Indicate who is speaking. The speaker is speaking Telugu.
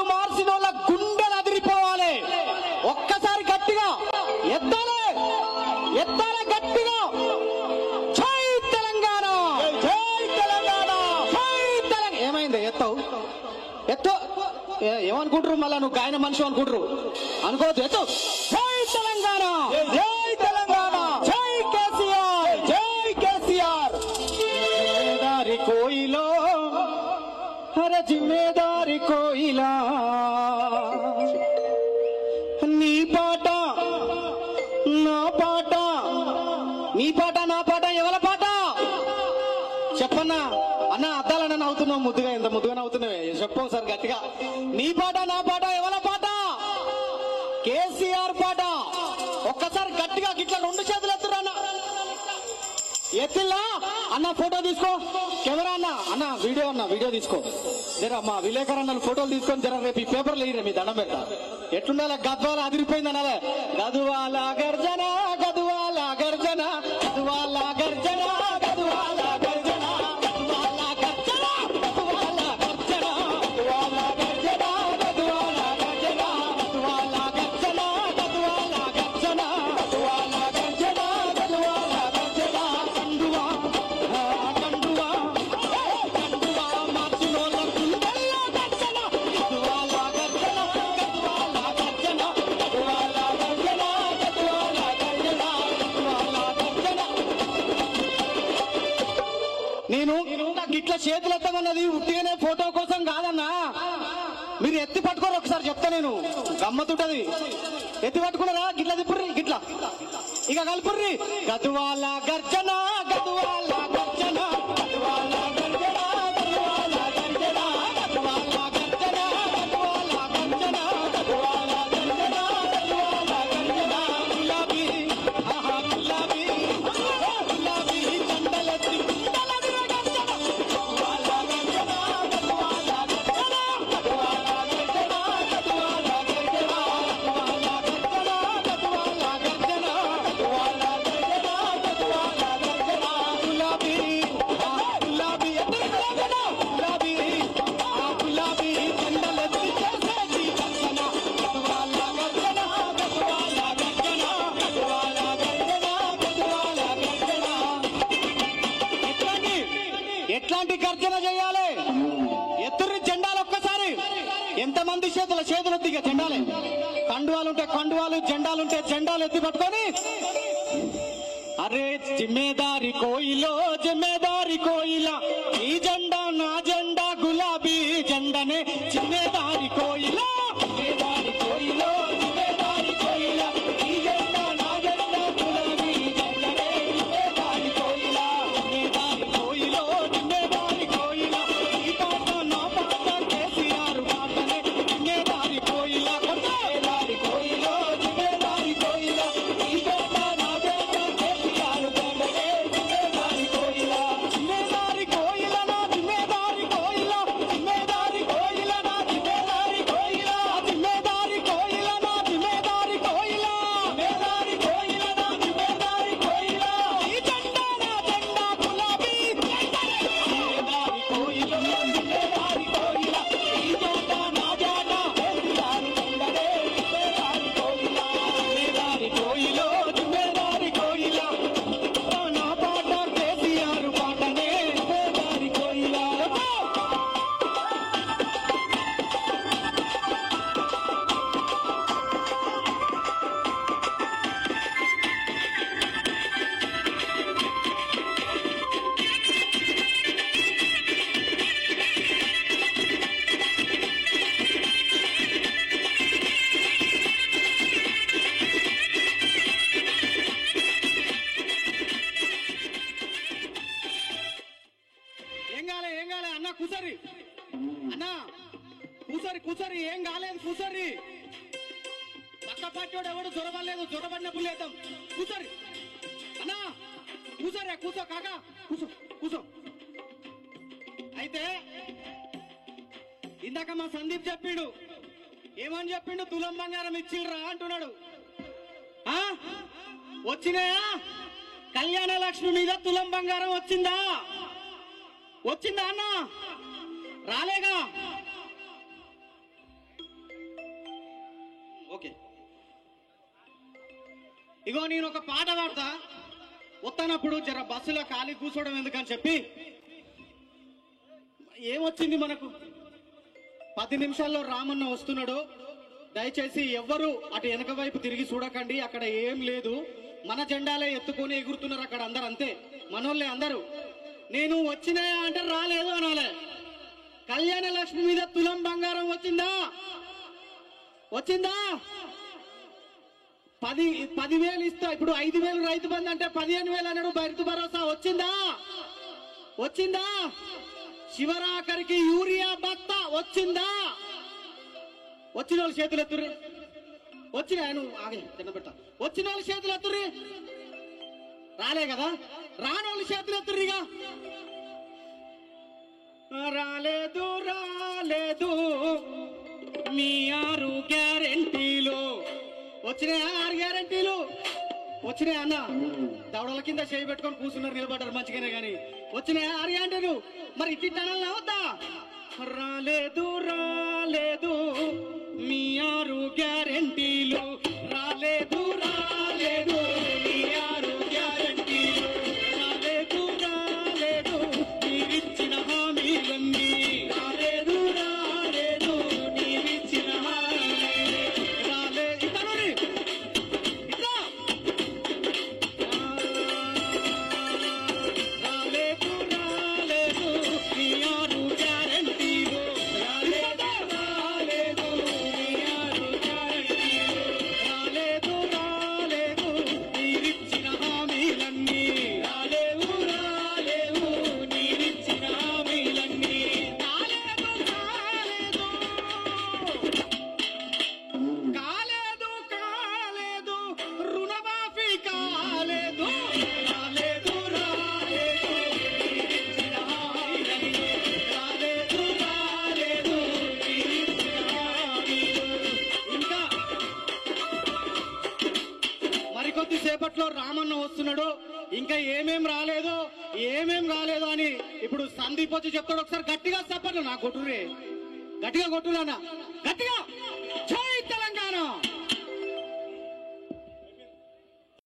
Speaker 1: కండువాలు మార్చిన వాళ్ళ గుండెలు అదిరిపోవాలి. ఒక్కసారి గట్టిగా ఎత్తాలి, ఎత్తాలి గట్టిగా. జై తెలంగాణ, జై తెలంగాణ, జై తెలంగాణ. ఏమైంది? ఎత్తవు ఎత్తు. ఏమనుకుంటారు మళ్ళా? నువ్వు గాయన మనిషి అనుకుంటారు. అనుకోవద్దు. ఎత్తు. జై తెలంగాణ, జై తెలంగాణ, జై కేసీఆర్, జై కేసీఆర్. జిమ్మేదారి కోయిలో, హర జిమ్మేదారి కోయిలా, నీ పాట నా పాట, నీ పాట నా పాట, ఎవల పాట చెప్పన్నా? అన్న అద్దాలన్నా నవ్వుతున్నావు, ముద్దుగా ఎంత ముద్దుగా నవ్వుతున్నావే. చెప్పు సార్ గట్టిగా. నీ పాట నా పాట, ఎవల పాట? కేసీఆర్ పాట. ఒక్కసారి గట్టిగా గిట్లా రెండు చేతులు ఎత్తురా అన్న. ఎత్తిల్లా అన్న. ఫోటో తీసుకో కెమెరా అన్న. అన్న వీడియో అన్న, వీడియో తీసుకో జర. మా విలేకరు అన్నలు ఫోటోలు తీసుకొని జర రేపు ఈ పేపర్లు వేయరా మీ దండం పెడతా. ఎట్లుండాలి? గద్వాల అదిరిపోయింది అనాలే. గద్వాల గర్జన, గద్వాల గర్జన, గద్వాల గర్జన, గద్వాల గర్జన, గద్వాల గర్జన, గద్వాల గర్జన, గద్వాల గర్జన, గద్వాల గర్జన, గద్వాల గర్జన, గద్వాల గర్జన, గద్వాల గర్జన, గద్వాల గర్జన. కండువా కండువా కండువా మార్చినోళ్ళ గుండెల్లో గర్జన. గద్వాల గర్జన, గద్వాల గర్జన, గద్వాల గర్జన, గద్వాల గర్జన, గద్వాల గర్జన. నేను నాకు ఇట్లా చేతులు ఎత్తమన్నది ఉట్టిగానే ఫోటో కోసం కాదన్నా. మీరు ఎత్తి పట్టుకోరు ఒకసారి చెప్తా నేను. గమ్మతుంటది. ఎత్తి పట్టుకున్నారా? గిట్లా తిప్పుర్రి, గిట్లా ఇక కలుపుర్రి. గద్వాల గర్జన, గద్వాల గర్జన, గద్వాల గర్జన, గద్వాల గర్జన, గద్వాల గర్జన, గద్వాల గర్జన, గద్వాల గర్జన, గద్వాల గర్జన. గులాబీ ఆహా గులాబీ, గులాబీ జెండలెత్తి గుండెలదిర గర్జన. గద్వాల గర్జన, గద్వాల గర్జన, గద్వాల గర్జన, గద్వాల గర్జన, గద్వాల గర్జన, గద్వాల గర్జన, గద్వాల గర్జన, గద్వాల గర్జన. గులాబీ ఆహా గులాబీ గర్జన, గులాబీ ఆ గులాబీ జెండలెత్తి చేసేది గర్జన. గద్వాల గర్జన, గద్వాల గర్జన, గద్వాల గర్జన, గద్వాల గర్జన. ఎట్లాంటి గర్జన చేయాలి? ఎత్తుర్రి జెండాలు ఒక్కసారి. ఎంతమంది చేతులు ఎత్తిగా జెండాలే. కండువాలుంటే కండువాలు, జెండాలుంటే జెండాలు ఎత్తి పట్టుకొని అరే జిమ్మేదారి కోయిలో, జిమ్మేదారి కోయిలా, ఈ జెండా నా జెండా గులాబీ జెండనే. జిమ్మేదారి కోయిలో, జిమ్మేదారి కోయిలో, జిమ్మేదారి కోయిలా, ఈ జెండా నా జెండా గులాబీ జెండనే. జిమ్మేదారి కోయిలా, జిమ్మేదారి కోయిలో, జిమ్మేదారి కోయిలా, ఈ పాట నా పాట, కేసీఆర్ పాటనే. జిమ్మేదారి కోయిలా, జిమ్మేదారి కోయిలో, జిమ్మేదారి కోయిలా, ఈ జెండా నా జెండా కేసీఆర్ జెండనే. జిమ్మేదారి కోయిలా, జిమ్మేదారి కోయిలా నా జిమ్మేదారి కోయిలా, జిమ్మేదారి కోయిలా నా జిమ్మేదారి కోయిలా, జిమ్మేదారి కోయిలా నా జిమ్మేదారి కోయిలా, జిమ్మేదారి కోయిలా నా జిమ్మేదారి కోయిలా, ఈ జెండా నా జెండా గులాబీ జెండనే. జిమ్మేదారి కోయిలా, జిమ్మేదారి కోయిలా, ఈ జెండా నా జెండా కేసీఆర్ జెండనే. జిమ్మేదారి కోయిలా, జిమ్మేదారి కోయిలో, జిమ్మేదారి కోయిలా, నా పాట కేసీఆర్ పాటనే. జిమ్మేదారి కోయిలా. ఏం కాలే అన్న కూసరి, అన్న కూసరి కూసరి, ఏం కాలేదు కూసరి. పక్క పార్టీ ఎవడు జ్వరబడలేదు, జ్వరబడినప్పుడు లేద్దాం. కూసరి అన్నా, కూసరే, కూసో కాకా, కూసో కూసో. అయితే ఇందాక మా సందీప్ చెప్పిండు, ఏమని చెప్పిండు? తులం బంగారం ఇచ్చిర్రా అంటున్నాడు. వచ్చినాయా? కళ్యాణ లక్ష్మి మీద తులం బంగారం వచ్చిందా? వచ్చిందా అన్న? రాలేగా. ఓకే, ఇగో నేను ఒక పాట పాడతా, వస్తానప్పుడు జర బస్సులో ఖాళీ కూర్చోవడం ఎందుకని చెప్పి ఏమొచ్చింది మనకు, 10 నిమిషాల్లో రామన్న వస్తున్నాడు. దయచేసి ఎవ్వరు అటు వెనక వైపు తిరిగి చూడకండి, అక్కడ ఏం లేదు, మన జెండాలే ఎత్తుకొని ఎగురుతున్నారు అక్కడ అందరు, అంతే మనోళ్ళే అందరూ. నేను వచ్చినా అంటే రాలేదు అనాలే. కళ్యాణ లక్ష్మి మీద తులం బంగారం వచ్చిందా? వచ్చిందా? 10,000 ఇస్తా, ఇప్పుడు 5,000 రైతు బంధు అంటే 15,000 అన్నాడు రైతు భరోసా. వచ్చిందా? వచ్చిందా? శివరాఖరికి యూరియా బత్త వచ్చిందా? వచ్చిన వాళ్ళు చేతులు ఎత్తుర్రి. వచ్చిన చిన్న పెడతా. వచ్చిన వాళ్ళు చేతులు ఎత్తుర్రి. రాలే కదా, రానోళ్ళు చేతులు ఎత్తుర్రిగా. రాలేదు రాలేదు మీ 6 గ్యారెంటీలు వచ్చినాయా? 6 గ్యారెంటీలు వచ్చినాయా అన్న? దవడల కింద చేయి పెట్టుకొని కూర్చున్నారు, నిలబడ్డారు మంచిగానే, కానీ వచ్చినాయా 6 గ్యారెంటీలు? మరి ఇట్టానల్లా వద్దా? రాలేదు రాలేదు మీ 6 గ్యారెంటీలు, రాలేదు రాలేదు మీ 6 గ్యారెంటీలు, రాలేదు రాలేదు మీరిచ్చిన హామీలన్నీ, రాలేదు రాలేదు మీరిచ్చిన హామీలన్నీ, రాలేదు ఇట్లా రాలేదు రాలేదు మీ 6 గ్యారెంటీలు, రాలేదు రాలేదు మీ 6 గ్యారెంటీలు, రాలేదు రాలేదు మీరిచ్చిన హామీలన్నీ, రాలేవు రాలేవు మీరిచ్చిన హామీలన్నీ, కాలేదు కాలేదు కాలేదు కాలేదు రుణమాఫీ కాలేదు, రాలేదు రాలేదు మీరిచ్చిన హామీలన్నీ, రాలేదు రాలేదు మీరిచ్చిన హామీలు. ఇంకా మరికొద్ది సేపట్లో రామన్న వస్తున్నాడు. ఇంకా ఏమేం రాలేదు అని ఇప్పుడు సందీప్ వచ్చి చెప్తాడు. ఒకసారి గట్టిగా చెప్పండి, నా కొట్టురే, గట్టిగా కొట్టురా, గట్టిగా. జై తెలంగాణ.